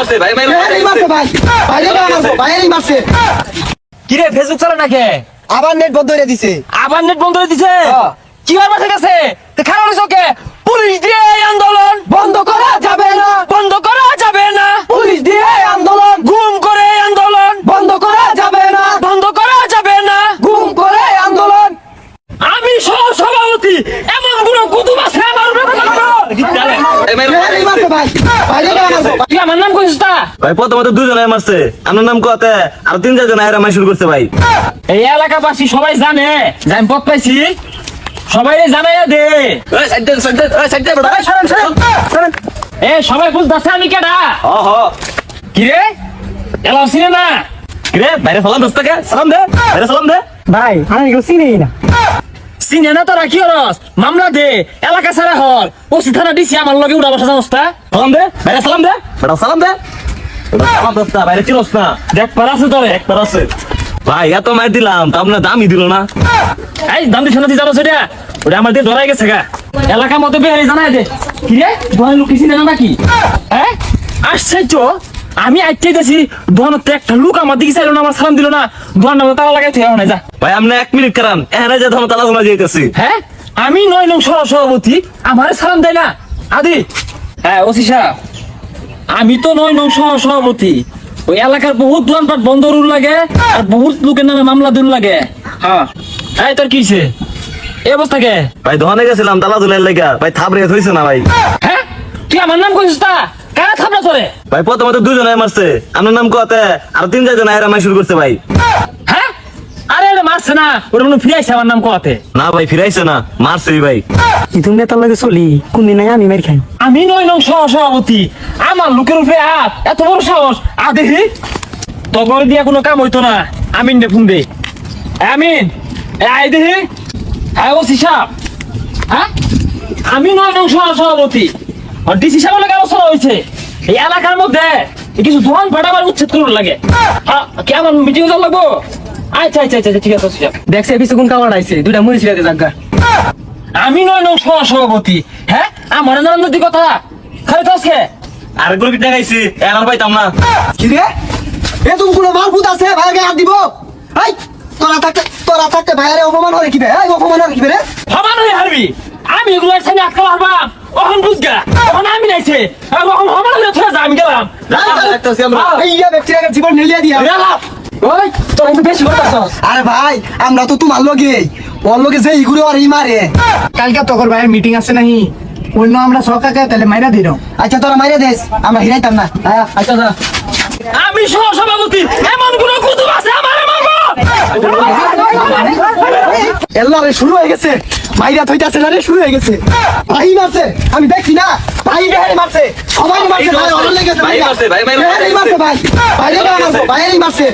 মারছে ভাই ভাই মারছে ভাই ভাই মারছে কি রে ফেসবুক চালা নাকি আবার নেট বন্ধ করে দিছে আবার নেট বন্ধ করে দিছে কি আর মাসে গেছে তে খারাপ হইছে ওকে পুলিশ দিয়ে এই আন্দোলন বন্ধ করা যাবে না বন্ধ করা যাবে না পুলিশ দিয়ে আন্দোলন গুম করে এই আন্দোলন বন্ধ করা যাবে না বন্ধ করা যাবে না গুম করে আন্দোলন আমি সভাপতি এমন কোন কুতুব আছে আমার মারছে ভাই তুই আমার নাম কইছিস তা ভাই প্রথমত দুজনে মারছে আমার নাম কোয়াতে আর তিন চারজন আয়রা মার শুরু করছে ভাই এই এলাকাবাসী সবাই জানে যে আমি পথ পাইছি সবাই জানাইয়া দে এ সবাই বুঝতেছে আমি কেডা কি রে এলাও চিনে না রে বাইরে সালাম দোস্ত কে সালাম দে বাইরে সালাম দে ভাই আমি কেউ চিনি না চিনে না তোরা কি হরস মামলা দে এলাকা ছাড়া হর ওসি থানা দিছি আমার লগে উড়া বসা অবস্থা সালাম দে বাইরে সালাম দে বেটা সালাম দে সালাম দোস্ত বাইরে চিরস না দেখ পারাছে তোরে একবার আছে ভাই এত মার দিলাম তা আপনার দামই দিল না এই দাম দিছ না তুই যাবো সেটা ওটা আমার দিয়ে ধরাই গেছে গা এলাকার মতো বেহারি জানাই দে কি রে দোকানের লোক চিনে না নাকি হ্যাঁ আশ্চর্য আমি আইতে গেছি দোকানের তো একটা লোক আমার দিকে চাইলো না আমার সালাম দিল না দোকান নামে তালা লাগাই থেকে না যা ভাই আপনি 1 মিনিট কারণ এখানে যে ধরো তালা ধরা যাইতেছি হ্যাঁ আমি 9 নং সভাপতি আমার সালাম দেয় না আদি হ্যাঁ ওসি সাহেব আমি তো 9 নং সভাপতি ওই এলাকার বহুত দোকানপাট বন্ধ রুল লাগে আর বহুত লোকের নামে মামলা দিন লাগে হ্যাঁ এই তোর কিছে এই অবস্থা কে ভাই দোকানে গেছিলাম তালা ধুলের লেগা ভাই থাবরে হইছে না ভাই হ্যাঁ তুই আমার নাম কইছিস তা কারা থাপড়া তোরে ভাই প্রথমত দুজনে মারছে আমার নাম কোয়াতে আর তিন চারজন আয়রা মার শুরু করছে ভাই হ্যাঁ আরে এটা মারছে না ওটা মনে ফিরাইছে আমার নাম কোয়াতে না ভাই ফিরাইছে না মারছে ভাই তুমি নেতার লগে চলি কোনদিন আমি মার খাই আমি 9 নং সভাপতি আমার লোকের উপরে হাত এত বড় সাহস দেখি তগর দিয়া কোনো কাম হইতো না আমিন রে ফোন দে আমিন আই দেখি হ্যাঁ ওসি সাহেব হ্যাঁ আমি 9 নং সভাপতি আর ডিসি সাহেব লাগে আলোচনা হয়েছে এই এলাকার মধ্যে কিছু দোকান পাট আমার উচ্ছেদ করুন লাগে কেমন মিটিং চল লাগবো আচ্ছা আচ্ছা আচ্ছা ঠিক আছে ওসি সাহেব দেখছে পিছু কোন কামার আইছে দুইটা মরিচ রাতে জাগা আমি 9 নং সভাপতি হ্যাঁ আমার নন্দী কথা খালি তো আজকে আর গুলো কি দেখাইছি এর পাইতাম না কি রে এ তুমি কোনো মারফুত আছে ভাইকে হাত দিব এই তোরা থাকতে ভাইরে অপমান করে কি রে এই অপমান করে কি রে সমান হয়ে হারবি আমি এগুলোর সামনে আটকা পারবাম ওখান বুঝগা ওখানে আমি নাইছে ওখান সমান হয়ে থা আমি গেলাম এইয়া ব্যক্তির জীবন নিলিয়ে দিয়া ওই তোরা একটু বেশি করতাছস আরে ভাই আমরা তো তোমার লগে ওর লগে যে ইগুরে আর ই মারে কালকে তোর ভাইয়ের মিটিং আছে নাহি অন্য আমরা সকাকে তাহলে মাইরা দিই আচ্ছা তোরা মাইরা দেস আমরা হিরাইতাম না আচ্ছা যা আমি সভাপতি এমন কোন কুতুব আছে আমারে মারবো এল্লারে শুরু হয়ে গেছে মাইরা থইতাছে না রে শুরু হয়ে গেছে ভাই মারছে আমি দেখছি না ভাই বেহারি মারছে সবাই মারছে ভাই অন্য লেগেছে ভাই মারছে ভাই বেহারি মারছে ভাই ভাই মারছে